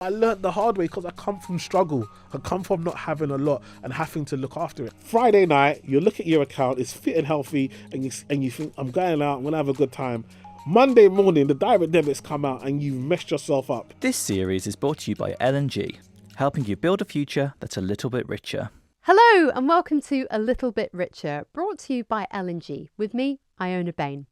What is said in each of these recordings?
I learned the hard way because I come from struggle. I come from not having a lot and having to look after it. Friday night, you look at your account, it's fit and healthy, and you think, I'm going out, I'm going to have a good time. Monday morning, the direct debits come out and you've messed yourself up. This series is brought to you by L&G, helping you build a future that's a little bit richer. Hello and welcome to A Little Bit Richer, brought to you by L&G, with me, Iona Bain.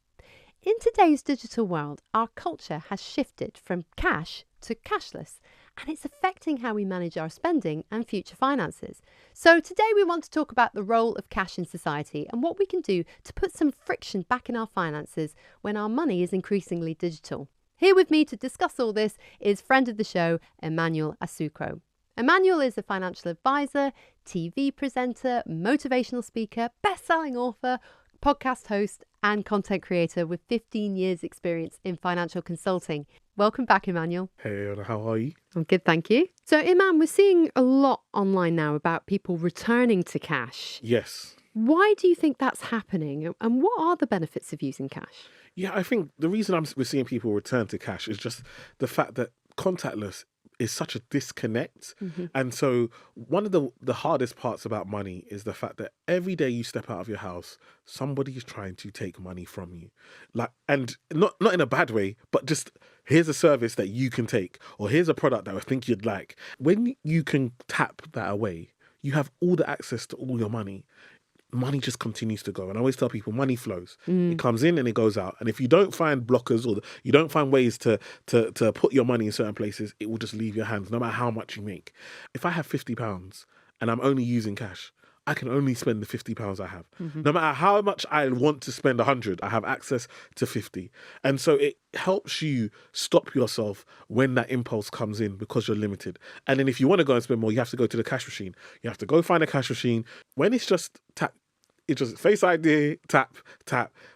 In today's digital world, our culture has shifted from cash to cashless, and it's affecting how we manage our spending and future finances. So today we want to talk about the role of cash in society and what we can do to put some friction back in our finances when our money is increasingly digital. Here with me to discuss all this is friend of the show, Emmanuel Asuquo. Emmanuel is a financial advisor, TV presenter, motivational speaker, best-selling author, podcast host and content creator with 15 years experience in financial consulting. Welcome back, Emmanuel. Hey, Iona, how are you? I'm good, thank you. So, Iman, we're seeing a lot online now about people returning to cash. Yes. Why do you think that's happening? And what are the benefits of using cash? Yeah, I think the reason we're seeing people return to cash is just the fact that contactless is such a disconnect. Mm-hmm. And so one of the hardest parts about money is the fact that every day you step out of your house, somebody is trying to take money from you. Like, and not in a bad way, but just here's a service that you can take, or here's a product that I think you'd like. When you can tap that away, you have all the access to all your money. Money just continues to go. And I always tell people money flows. It comes in and it goes out. And if you don't find blockers or you don't find ways to put your money in certain places, it will just leave your hands no matter how much you make. If I have £50 and I'm only using cash, I can only spend the £50 I have. Mm-hmm. No matter how much I want to spend 100, I have access to 50. And so it helps you stop yourself when that impulse comes in because you're limited. And then if you want to go and spend more, you have to go to the cash machine. You have to go find a cash machine. When it's just tap, it's just Face ID, tap.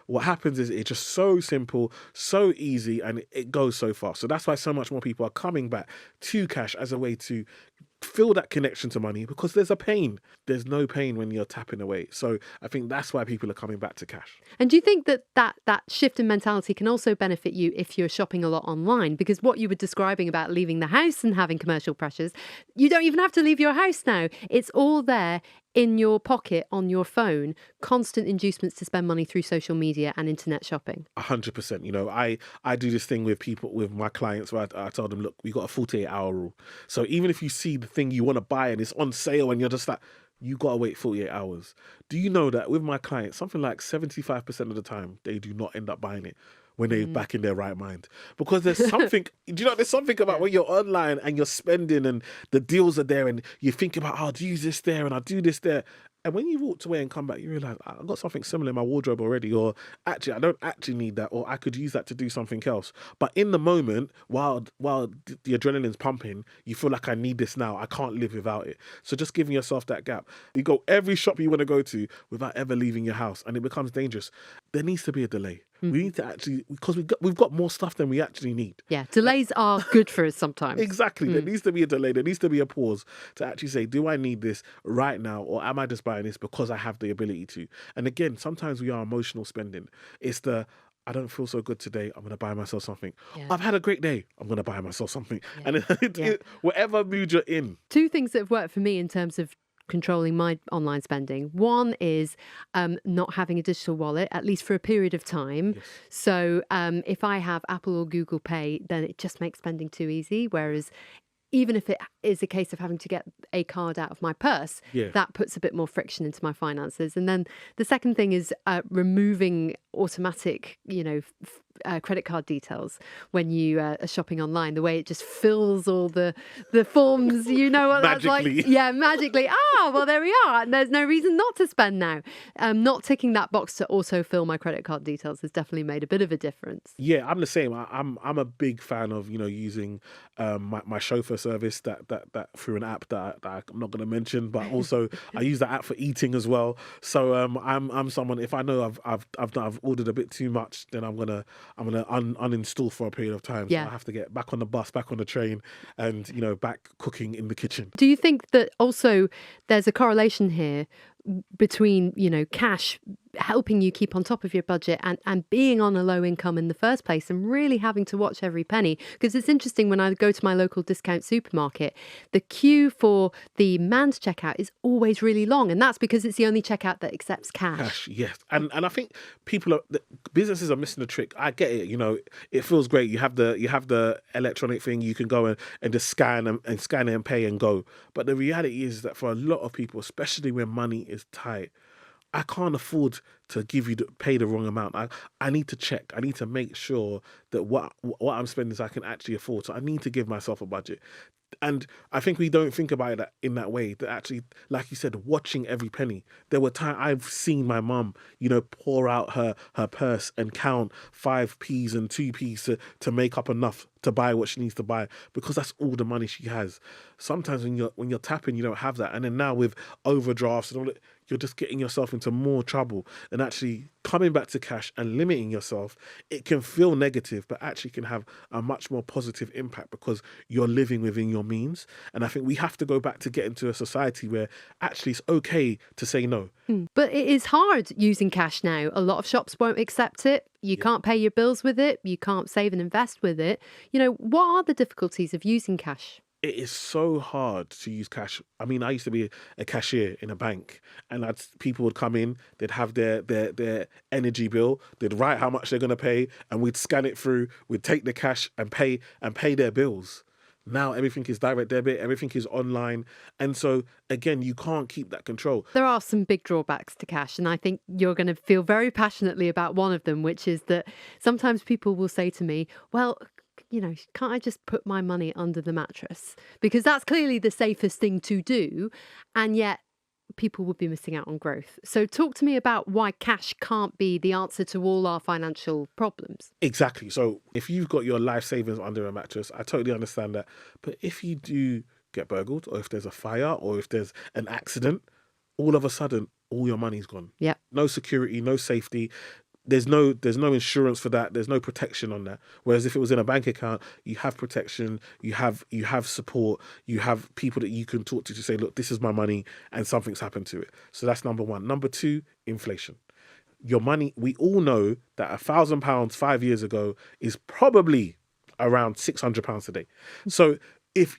What happens is it's just so simple, so easy, and it goes so fast. So that's why so much more people are coming back to cash as a way to feel that connection to money, because there's a pain. There's no pain when you're tapping away. So I think that's why people are coming back to cash. And do you think that shift in mentality can also benefit you if you're shopping a lot online? Because what you were describing about leaving the house and having commercial pressures, you don't even have to leave your house now. It's all there in your pocket, on your phone, constant inducements to spend money through social media and internet shopping. 100%. You know, I do this thing with people, with my clients, where I tell them, look, we got a 48-hour rule. So even if you see the thing you want to buy and it's on sale and you're just like, you got to wait 48 hours. Do you know that with my clients, something like 75% of the time, they do not end up buying it when they're back in their right mind? Because there's something, do you know, there's something about when you're online and you're spending and the deals are there and you think about, oh, I'll use this there and I'll do this there. And when you walked away and come back, you realise, I've got something similar in my wardrobe already, or actually, I don't actually need that, or I could use that to do something else. But in the moment, while the adrenaline's pumping, you feel like I need this now. I can't live without it. So just giving yourself that gap. You go every shop you want to go to without ever leaving your house, and it becomes dangerous. There needs to be a delay. We need to actually, because we've got more stuff than we actually need. Yeah, delays are good for us sometimes. Exactly. There needs to be a delay. There needs to be a pause to actually say, do I need this right now, or am I just buying this because I have the ability to? And again, sometimes we are emotional spending. It's I don't feel so good today, I'm going to buy myself something. Yeah. I've had a great day, I'm going to buy myself something. Yeah. And whatever mood you're in. Two things that have worked for me in terms of controlling my online spending. One is not having a digital wallet, at least for a period of time. Yes. So if I have Apple or Google Pay, then it just makes spending too easy. Whereas even if it is a case of having to get a card out of my purse, that puts a bit more friction into my finances. And then the second thing is removing automatic, credit card details when you are shopping online. The way it just fills all the forms, you know what that's like? Yeah, magically. Well, there we are. And there's no reason not to spend now. Not ticking that box to also fill my credit card details has definitely made a bit of a difference. Yeah, I'm the same. I'm a big fan of using my chauffeur service that through an app that I'm not going to mention, but also I use that app for eating as well. So I'm someone, if I know I've ordered a bit too much, then I'm gonna uninstall for a period of time. So I have to get back on the bus, back on the train, and back cooking in the kitchen. Do you think that also there's a correlation here between cash helping you keep on top of your budget and being on a low income in the first place and really having to watch every penny. Because it's interesting, when I go to my local discount supermarket, the queue for the manned checkout is always really long. And that's because it's the only checkout that accepts cash. Yes. And I think businesses are missing the trick. I get it. It feels great. You have the electronic thing. You can go and just scan it and pay and go. But the reality is that for a lot of people, especially when money is tight, I can't afford to pay the wrong amount. I need to check. I need to make sure that what I'm spending I can actually afford. So I need to give myself a budget. And I think we don't think about it in that way. That actually, like you said, watching every penny. There were times I've seen my mum, pour out her purse and count 5p's and 2p's to make up enough to buy what she needs to buy, because that's all the money she has. Sometimes when you're tapping, you don't have that. And then now with overdrafts and all that, you're just getting yourself into more trouble. And actually coming back to cash and limiting yourself, it can feel negative, but actually can have a much more positive impact because you're living within your means. And I think we have to go back to get into a society where actually it's okay to say no. But it is hard using cash now. A lot of shops won't accept it. You can't pay your bills with it. You can't save and invest with it. What are the difficulties of using cash? It is so hard to use cash. I mean, I used to be a cashier in a bank, and people would come in, they'd have their energy bill, they'd write how much they're going to pay, and we'd scan it through, we'd take the cash and pay their bills. Now everything is direct debit, everything is online. And so, again, you can't keep that control. There are some big drawbacks to cash, and I think you're going to feel very passionately about one of them, which is that sometimes people will say to me, well, can't I just put my money under the mattress? Because that's clearly the safest thing to do. And yet people would be missing out on growth. So talk to me about why cash can't be the answer to all our financial problems. Exactly. So if you've got your life savings under a mattress, I totally understand that. But if you do get burgled, or if there's a fire, or if there's an accident, all of a sudden, all your money's gone. Yeah. No security, no safety. There's no insurance for that. There's no protection on that. Whereas if it was in a bank account, you have protection, you have support, you have people that you can talk to say, look, this is my money and something's happened to it. So that's number one. Number two, inflation. Your money, we all know that £1,000 5 years ago is probably around £600 today. So if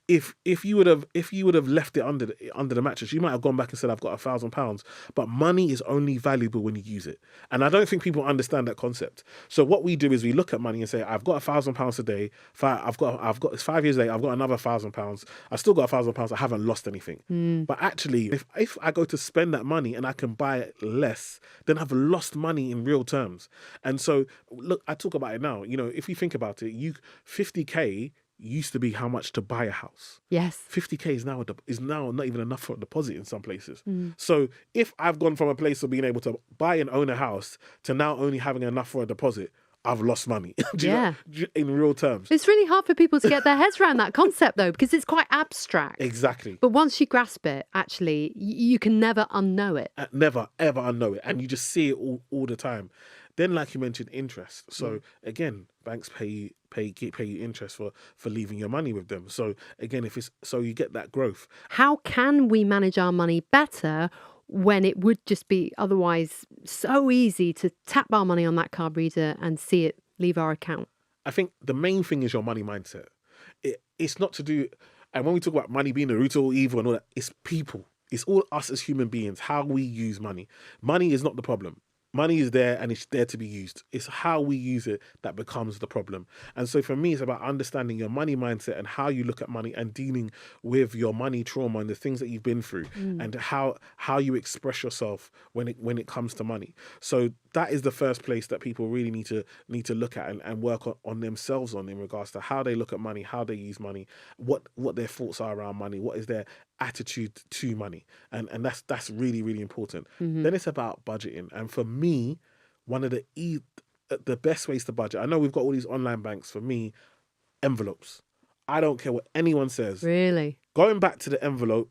you would have left it under the mattress, you might have gone back and said, I've got £1,000. But money is only valuable when you use it. And I don't think people understand that concept. So what we do is we look at money and say, I've got £1,000 a day. I've got it's 5 years later, I've got another £1,000. I still got £1,000. I haven't lost anything. But actually, if I go to spend that money and I can buy less, then I've lost money in real terms. And so look, I talk about it now. If you think about it, 50k used to be how much to buy a house. Yes. 50k is now not even enough for a deposit in some places. So if I've gone from a place of being able to buy and own a house to now only having enough for a deposit, I've lost money. In real terms. It's really hard for people to get their heads around that concept, though, because it's quite abstract. Exactly. But once you grasp it, actually, you can never unknow it. Never, ever unknow it. And you just see it all the time. Then, like you mentioned, interest. So again, banks pay you interest for leaving your money with them. So again, you get that growth. How can we manage our money better when it would just be otherwise so easy to tap our money on that card reader and see it leave our account? I think the main thing is your money mindset. It's not to do, and when we talk about money being the root of all evil and all that, it's people. It's all us as human beings, how we use money. Money is not the problem. Money is there and it's there to be used. It's how we use it that becomes the problem. And so for me, it's about understanding your money mindset and how you look at money and dealing with your money trauma and the things that you've been through and how you express yourself when it comes to money. So that is the first place that people really need to look at and work on themselves on in regards to how they look at money, how they use money, what their thoughts are around money, what is their attitude to money, and that's really, really important. Then it's about budgeting, and for me, one of the best ways to budget, I know we've got all these online banks, for me, envelopes. I don't care what anyone says. Really? Going back to the envelope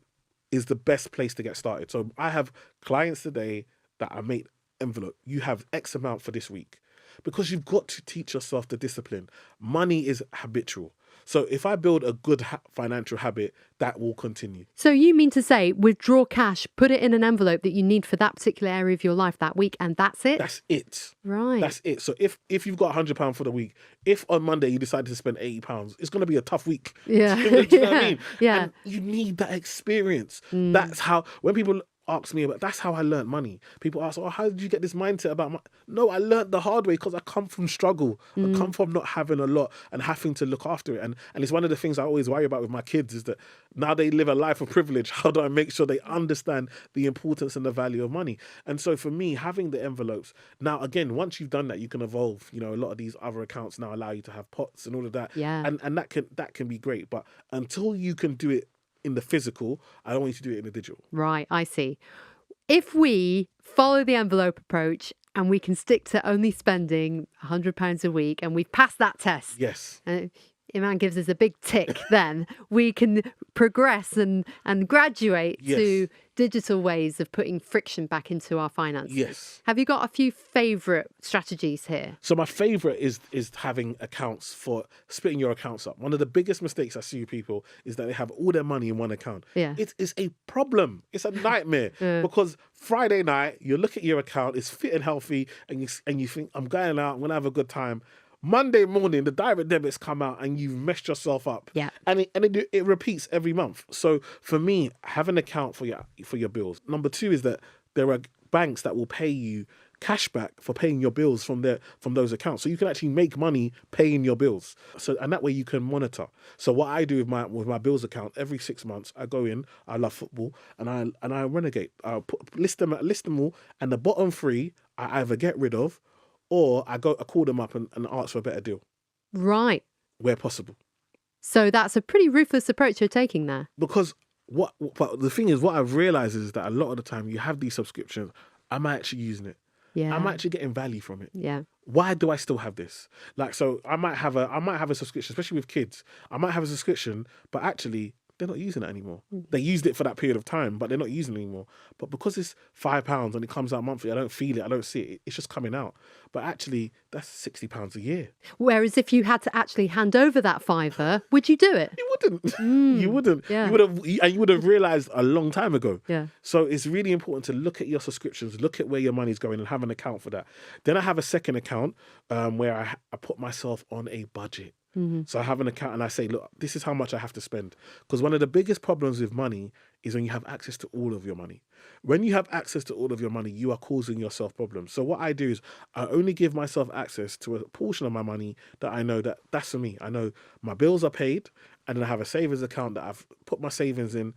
is the best place to get started. So I have clients today that I made envelope. You have X amount for this week, because you've got to teach yourself the discipline. Money is habitual. So if I build a good financial habit, that will continue. So you mean to say withdraw cash, put it in an envelope that you need for that particular area of your life that week, and that's it? That's it. Right. That's it. So if you've got £100 for the week, if on Monday you decide to spend £80, it's going to be a tough week. Yeah. Do you know what I mean? Yeah. And you need that experience. That's how, when people ask me about, that's how I learned money. People ask, oh, how did you get this mindset about money? No, I learned the hard way because I come from struggle. I come from not having a lot and having to look after it. And it's one of the things I always worry about with my kids is that now they live a life of privilege. How do I make sure they understand the importance and the value of money? And so for me, having the envelopes, now again, once you've done that, you can evolve. You know, a lot of these other accounts now allow you to have pots and all of that. Yeah. And that can be great. But until you can do it in the physical, I don't want you to do it in the digital. Right, I see. If we follow the envelope approach and we can stick to only spending £100 a week and we've passed that test, Yes. Iman gives us a big tick, then we can progress and graduate Yes. to digital ways of putting friction back into our finances. Yes. Have you got a few favourite strategies here? So my favorite is having accounts for splitting your accounts up. One of the biggest mistakes I see with people is that they have all their money in one account. Yeah. It is a problem. It's a nightmare because Friday night you look at your account, it's fit and healthy, and you think, I'm going out, I'm gonna have a good time. Monday morning, the direct debits come out and you've messed yourself up. Yeah. And it repeats every month. So for me, have an account for your bills. Number two is that there are banks that will pay you cash back for paying your bills from those accounts. So you can actually make money paying your bills. So and that way you can monitor. So what I do with my bills account, every 6 months I go in, I love football, and I renegade. I list them all, and the bottom three I either get rid of, or I call them up and ask for a better deal Right. where possible. So that's a pretty ruthless approach you're taking there. Because but the thing is, what I've realized is that a lot of the time you have these subscriptions, am I actually using it? Yeah. I'm actually getting value from it. Yeah. Why do I still have this? Like, so I might have a subscription, especially with kids. I might have a subscription, but actually they're not using it anymore. They used it for that period of time, but they're not using it anymore. But because it's £5 and it comes out monthly, I don't feel it, I don't see it. It's just coming out. But actually, that's £60 a year. Whereas if you had to actually hand over that fiver, would you do it? You wouldn't. You wouldn't. Yeah. You would have realized a long time ago. Yeah. So it's really important to look at your subscriptions, look at where your money's going, and have an account for that. Then I have a second account where I put myself on a budget. So I have an account and I say, look, this is how much I have to spend. Because one of the biggest problems with money is when you have access to all of your money. When you have access to all of your money, you are causing yourself problems. So what I do is I only give myself access to a portion of my money that I know that's for me. I know my bills are paid, and then I have a savings account that I've put my savings in.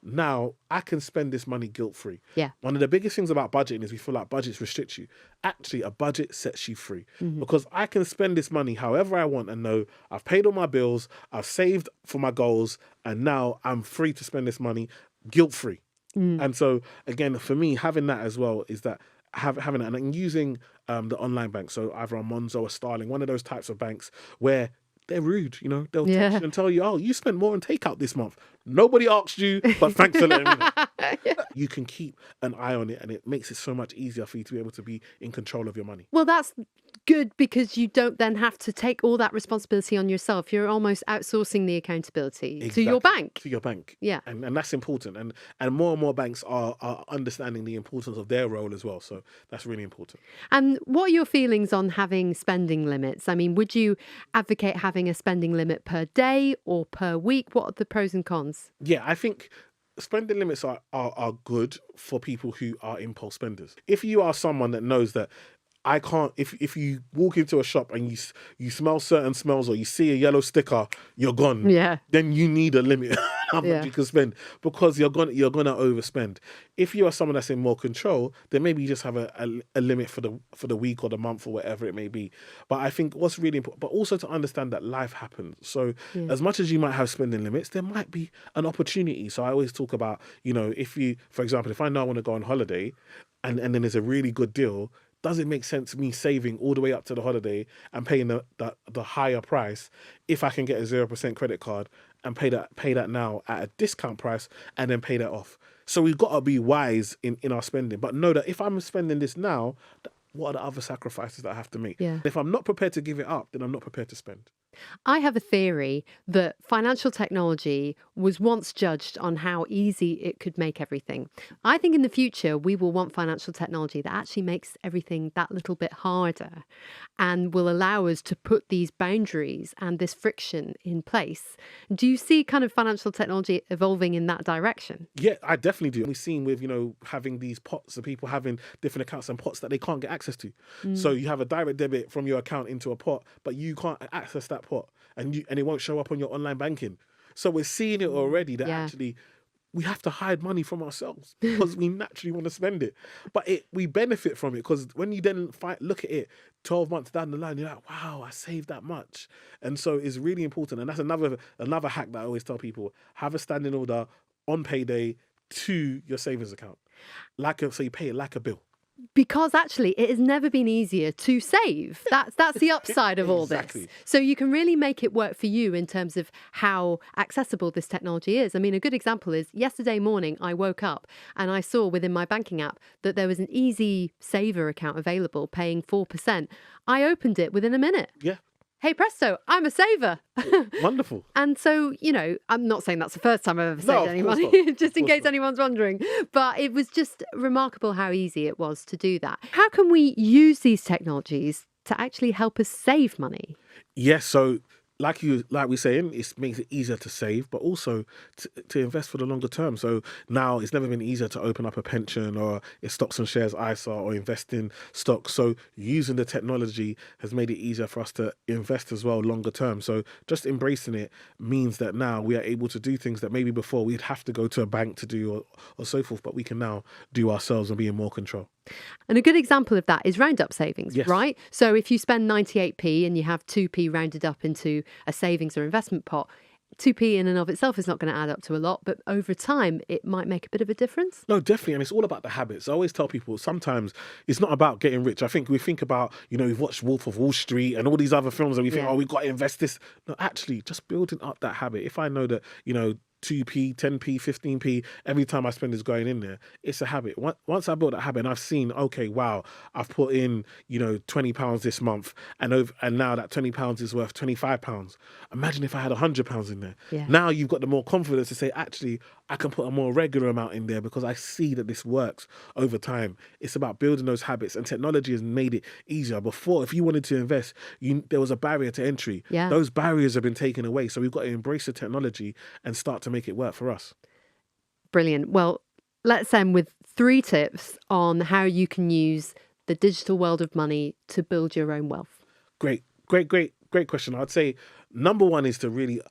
Now I can spend this money guilt-free. Yeah. One of the biggest things about budgeting is we feel like budgets restrict you. Actually, a budget sets you free because I can spend this money however I want and know I've paid all my bills, I've saved for my goals, and now I'm free to spend this money guilt-free. And so again, for me, having that as well is that having it and using the online bank. So either a Monzo or Starling, one of those types of banks where they're rude, you know. They'll text you and tell you, oh, you spent more on takeout this month. Nobody asked you, but thanks for letting me know. You can keep an eye on it, and it makes it so much easier for you to be able to be in control of your money. Well, that's good because you don't then have to take all that responsibility on yourself. You're almost outsourcing the accountability to your bank. To your bank. Yeah. And that's important. And more and more banks are understanding the importance of their role as well. So that's really important. And what are your feelings on having spending limits? I mean, would you advocate having a spending limit per day or per week? What are the pros and cons? Yeah, I think spending limits are good for people who are impulse spenders. If you are someone that knows that I can't, if you walk into a shop and you smell certain smells or you see a yellow sticker, you're gone. Yeah. Then you need a limit how much you can spend because you're gonna overspend. If you are someone that's in more control, then maybe you just have a limit for the week or the month or whatever it may be. But I think what's really important, but also to understand that life happens. So as much as you might have spending limits, there might be an opportunity. So I always talk about, you know, for example, if I know I want to go on holiday and then there's a really good deal, does it make sense me saving all the way up to the holiday and paying the higher price if I can get a 0% credit card and pay that now at a discount price and then pay that off? So we've got to be wise in our spending, but know that if I'm spending this now, what are the other sacrifices that I have to make? Yeah. If I'm not prepared to give it up, then I'm not prepared to spend. I have a theory that financial technology was once judged on how easy it could make everything. I think in the future, we will want financial technology that actually makes everything that little bit harder and will allow us to put these boundaries and this friction in place. Do you see kind of financial technology evolving in that direction? Yeah, I definitely do. We've seen with, having these pots, the people having different accounts and pots that they can't get access to. So you have a direct debit from your account into a pot, but you can't access that pot and it won't show up on your online banking. So we're seeing it already that Yeah. actually we have to hide money from ourselves because we naturally want to spend it. But we benefit from it because when you then look at it 12 months down the line, you're like, wow, I saved that much. And so it's really important. And that's another hack that I always tell people: have a standing order on payday to your savings account. So you pay it like a bill. Because actually, it has never been easier to save. That's the upside of all Exactly. this. So you can really make it work for you in terms of how accessible this technology is. I mean, a good example is yesterday morning, I woke up and I saw within my banking app that there was an easy saver account available paying 4%. I opened it within a minute. Yeah. Hey, presto, I'm a saver. Wonderful. And so, I'm not saying that's the first time I've ever No, saved of any course money, not. just in Of course case not. anyone's wondering. But it was just remarkable how easy it was to do that. How can we use these technologies to actually help us save money? Yes, so like we're saying, it makes it easier to save, but also to invest for the longer term. So now it's never been easier to open up a pension or a stocks and shares ISA or invest in stocks. So using the technology has made it easier for us to invest as well longer term. So just embracing it means that now we are able to do things that maybe before we'd have to go to a bank to do or so forth, but we can now do ourselves and be in more control. And a good example of that is roundup savings, Yes. right? So if you spend 98p and you have 2p rounded up into a savings or investment pot, 2p in and of itself is not going to add up to a lot, but over time, it might make a bit of a difference. No, definitely. And it's all about the habits. I always tell people sometimes it's not about getting rich. I think we think about, we've watched Wolf of Wall Street and all these other films and we think, Yeah. we've got to invest this. No, actually, just building up that habit. If I know that, 2p, 10p, 15p, every time I spend is going in there, it's a habit. Once I build that habit and I've seen, okay, wow, I've put in, £20 this month and now that £20 is worth £25. Imagine if I had £100 in there. Yeah. Now you've got the more confidence to say, actually, I can put a more regular amount in there because I see that this works over time. It's about building those habits, and technology has made it easier. Before, if you wanted to invest, there was a barrier to entry. Yeah. Those barriers have been taken away. So we've got to embrace the technology and start to make it work for us. Brilliant. Well, let's end with 3 tips on how you can use the digital world of money to build your own wealth. Great question. I'd say number 1 is to really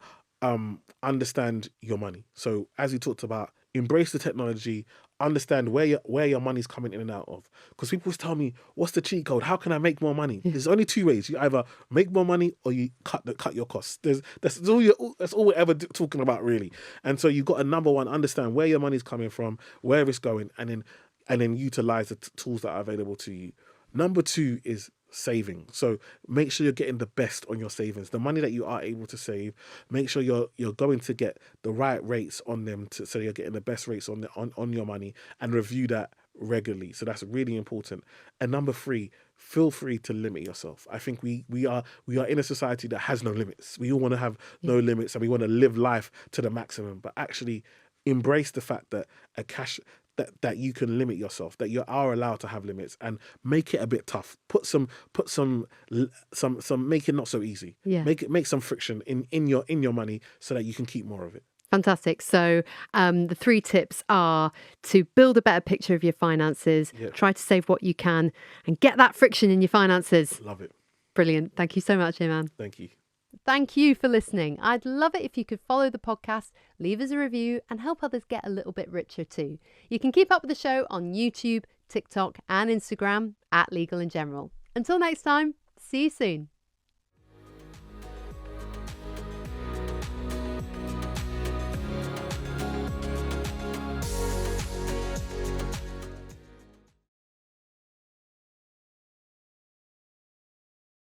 understand your money. So as we talked about, embrace the technology, understand where your money's coming in and out of. Because people always tell me, what's the cheat code? How can I make more money? There's only 2 ways. You either make more money or you cut your costs. That's all we're ever talking about, really. And so you've got to, number 1, understand where your money's coming from, where it's going, and then utilize the tools that are available to you. Number 2 is saving. So make sure you're getting the best on your savings. The money that you are able to save, make sure you're going to get the right rates on them so you're getting the best rates on your money, and review that regularly. So that's really important. And number 3, feel free to limit yourself. I think we are in a society that has no limits. We all want to have no limits and we want to live life to the maximum, but actually embrace the fact that that you can limit yourself, that you are allowed to have limits, and make it a bit tough. Put some make it not so easy. Yeah. Make some friction in your money so that you can keep more of it. Fantastic. So the 3 tips are to build a better picture of your finances, Yeah. try to save what you can, and get that friction in your finances. Love it. Brilliant. Thank you so much, Emmanuel. Thank you. Thank you for listening. I'd love it if you could follow the podcast, leave us a review, and help others get a little bit richer too. You can keep up with the show on YouTube, TikTok, and Instagram @Legal in General. Until next time, see you soon.